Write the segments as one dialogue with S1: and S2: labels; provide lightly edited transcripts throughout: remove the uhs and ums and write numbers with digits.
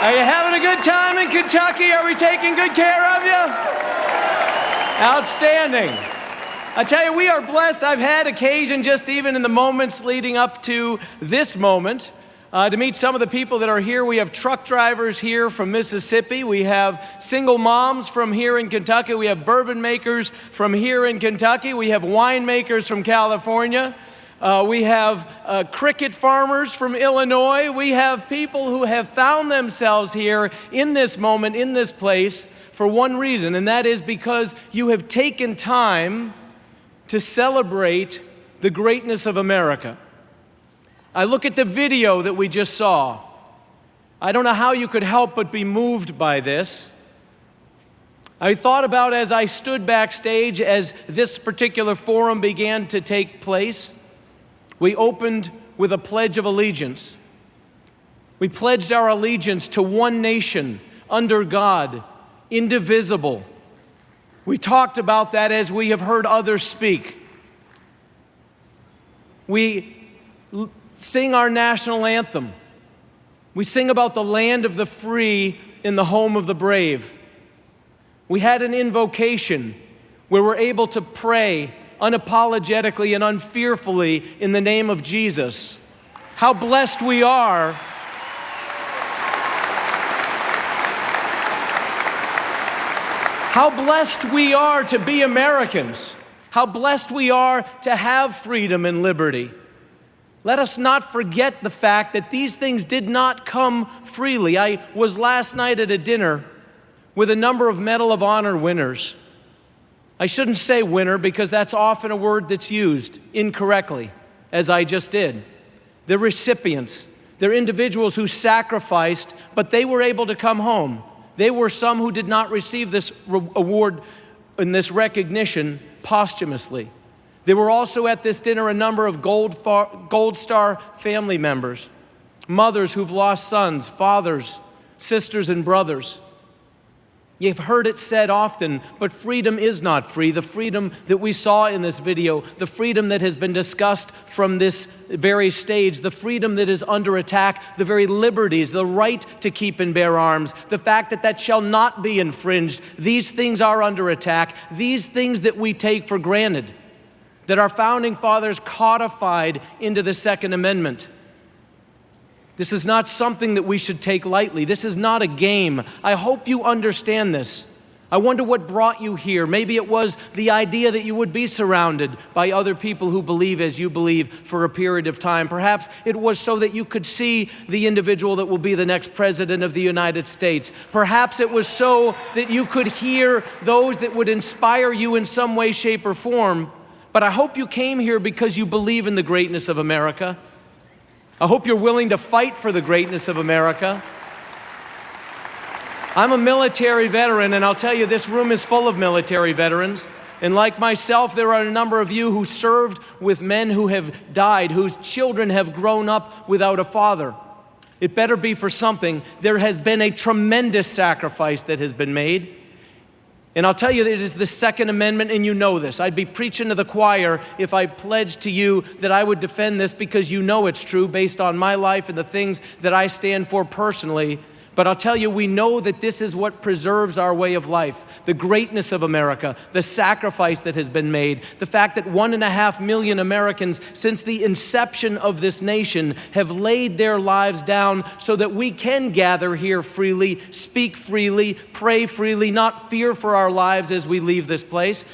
S1: Are you having a good time in Kentucky? Are we taking good care of you? Outstanding. I tell you, we are blessed. I've had occasion, just even in the moments leading up to this moment, to meet some of the people that are here. We have truck drivers here from Mississippi. We have single moms from here in Kentucky. We have bourbon makers from here in Kentucky. We have winemakers from California. We have cricket farmers from Illinois. We have people who have found themselves here in this moment, in this place, for one reason, and that is because you have taken time to celebrate the greatness of America. I look at the video that we just saw. I don't know how you could help but be moved by this. I thought about, as I stood backstage as this particular forum began to take place, we opened with a pledge of allegiance. We pledged our allegiance to one nation, under God, indivisible. We talked about that as we have heard others speak. We sing our national anthem. We sing about the land of the free in the home of the brave. We had an invocation where we're able to pray unapologetically and unfearfully in the name of Jesus. How blessed we are. How blessed we are to be Americans. How blessed we are to have freedom and liberty. Let us not forget the fact that these things did not come freely. I was last night at a dinner with a number of Medal of Honor winners. I shouldn't say winner because that's often a word that's used incorrectly, as I just did. They're recipients. They're individuals who sacrificed, but they were able to come home. They were some who did not receive this award and this recognition posthumously. There were also at this dinner a number of Gold Star family members, mothers who've lost sons, fathers, sisters, and brothers. You've heard it said often, but freedom is not free. The freedom that we saw in this video, the freedom that has been discussed from this very stage, the freedom that is under attack, the very liberties, the right to keep and bear arms, the fact that that shall not be infringed, these things are under attack. These things that we take for granted, that our founding fathers codified into the Second Amendment. This is not something that we should take lightly. This is not a game. I hope you understand this. I wonder what brought you here. Maybe it was the idea that you would be surrounded by other people who believe as you believe for a period of time. Perhaps it was so that you could see the individual that will be the next president of the United States. Perhaps it was so that you could hear those that would inspire you in some way, shape, or form. But I hope you came here because you believe in the greatness of America. I hope you're willing to fight for the greatness of America. I'm a military veteran, and I'll tell you, this room is full of military veterans. And like myself, there are a number of you who served with men who have died, whose children have grown up without a father. It better be for something. There has been a tremendous sacrifice that has been made. And I'll tell you that it is the Second Amendment, and you know this. I'd be preaching to the choir if I pledged to you that I would defend this because you know it's true based on my life and the things that I stand for personally. But I'll tell you, we know that this is what preserves our way of life, the greatness of America, the sacrifice that has been made, the fact that 1.5 million Americans since the inception of this nation have laid their lives down so that we can gather here freely, speak freely, pray freely, not fear for our lives as we leave this place.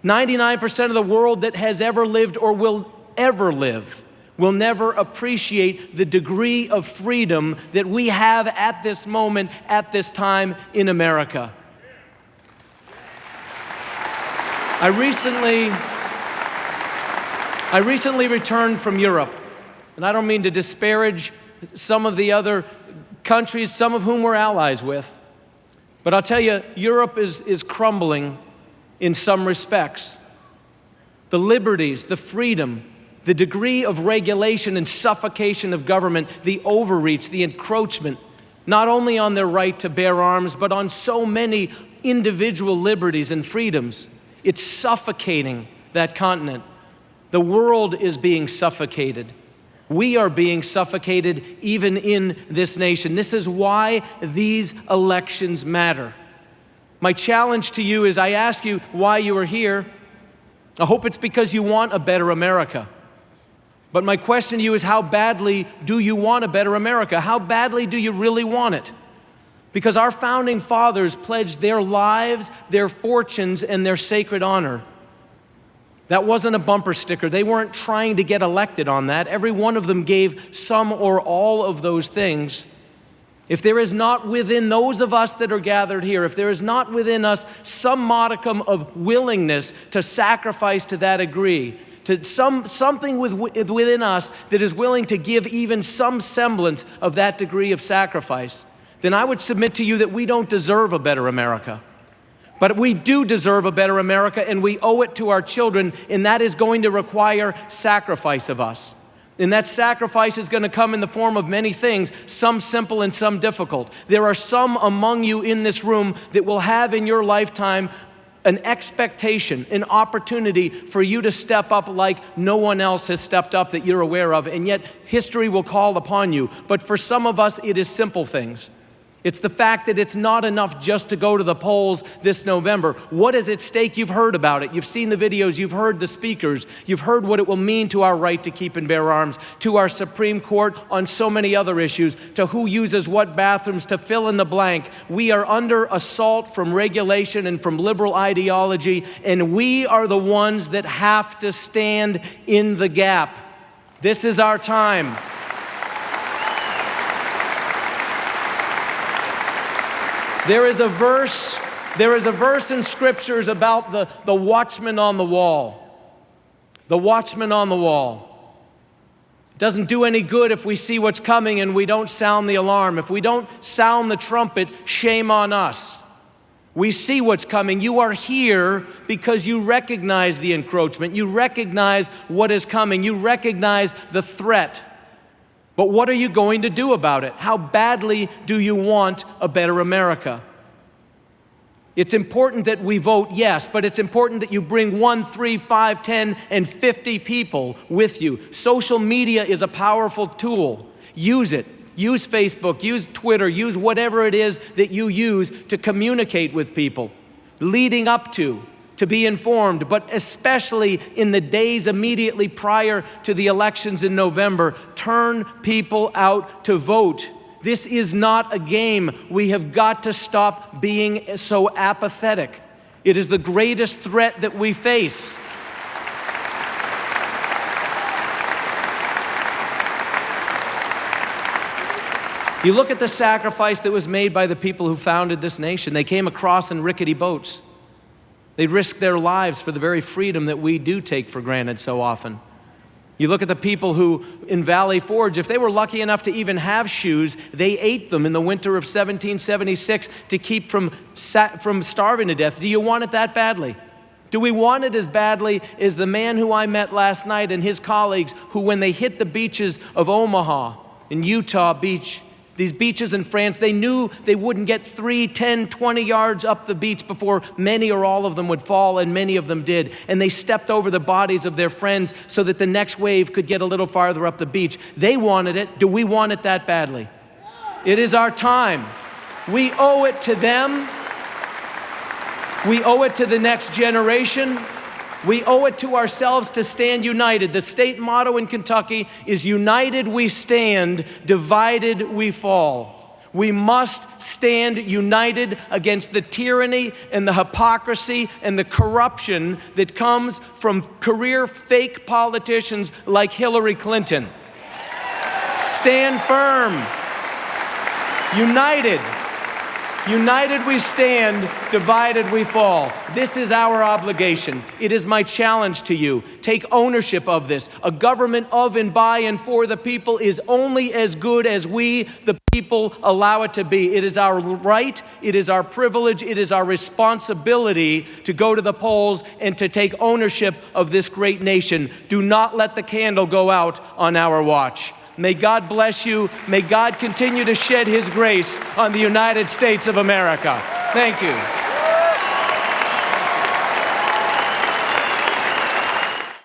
S1: 99% of the world that has ever lived or will ever live will never appreciate the degree of freedom that we have at this moment, at this time in America. I recently returned from Europe, and I don't mean to disparage some of the other countries, some of whom we're allies with, but I'll tell you, Europe is crumbling in some respects. The liberties, the freedom, the degree of regulation and suffocation of government, the overreach, the encroachment, not only on their right to bear arms, but on so many individual liberties and freedoms. It's suffocating that continent. The world is being suffocated. We are being suffocated even in this nation. This is why these elections matter. My challenge to you is I ask you why you are here. I hope it's because you want a better America. But my question to you is, how badly do you want a better America? How badly do you really want it? Because our founding fathers pledged their lives, their fortunes, and their sacred honor. That wasn't a bumper sticker. They weren't trying to get elected on that. Every one of them gave some or all of those things. If there is not within those of us that are gathered here, if there is not within us some modicum of willingness to sacrifice to that degree, to something within us that is willing to give even some semblance of that degree of sacrifice, then I would submit to you that we don't deserve a better America. But we do deserve a better America, and we owe it to our children, and that is going to require sacrifice of us. And that sacrifice is going to come in the form of many things, some simple and some difficult. There are some among you in this room that will have in your lifetime an expectation, an opportunity for you to step up like no one else has stepped up that you're aware of, and yet history will call upon you. But for some of us, it is simple things. It's the fact that it's not enough just to go to the polls this November. What is at stake? You've heard about it. You've seen the videos. You've heard the speakers. You've heard what it will mean to our right to keep and bear arms, to our Supreme Court on so many other issues, to who uses what bathrooms, to fill in the blank. We are under assault from regulation and from liberal ideology, and we are the ones that have to stand in the gap. This is our time. There is a verse in scriptures about the watchman on the wall. The watchman on the wall. It doesn't do any good if we see what's coming and we don't sound the alarm. If we don't sound the trumpet, shame on us. We see what's coming. You are here because you recognize the encroachment. You recognize what is coming. You recognize the threat. But what are you going to do about it? How badly do you want a better America? It's important that we vote, yes, but it's important that you bring 1, 3, 5, 10, and 50 people with you. Social media is a powerful tool. Use it. Use Facebook, use Twitter, use whatever it is that you use to communicate with people, leading up to be informed, but especially in the days immediately prior to the elections in November, turn people out to vote. This is not a game. We have got to stop being so apathetic. It is the greatest threat that we face. You look at the sacrifice that was made by the people who founded this nation. They came across in rickety boats. They risked their lives for the very freedom that we do take for granted so often. You look at the people who, in Valley Forge, if they were lucky enough to even have shoes, they ate them in the winter of 1776 to keep from starving to death. Do you want it that badly? Do we want it as badly as the man who I met last night and his colleagues who, when they hit the beaches of Omaha and Utah Beach, these beaches in France, they knew they wouldn't get 3, 10, 20 yards up the beach before many or all of them would fall, and many of them did. And they stepped over the bodies of their friends so that the next wave could get a little farther up the beach. They wanted it. Do we want it that badly? It is our time. We owe it to them. We owe it to the next generation. We owe it to ourselves to stand united. The state motto in Kentucky is united we stand, divided we fall. We must stand united against the tyranny and the hypocrisy and the corruption that comes from career fake politicians like Hillary Clinton. Stand firm. United. United we stand, divided we fall. This is our obligation. It is my challenge to you. Take ownership of this. A government of and by and for the people is only as good as we, the people, allow it to be. It is our right, it is our privilege, it is our responsibility to go to the polls and to take ownership of this great nation. Do not let the candle go out on our watch. May God bless you. May God continue to shed His grace on the United States of America. Thank you.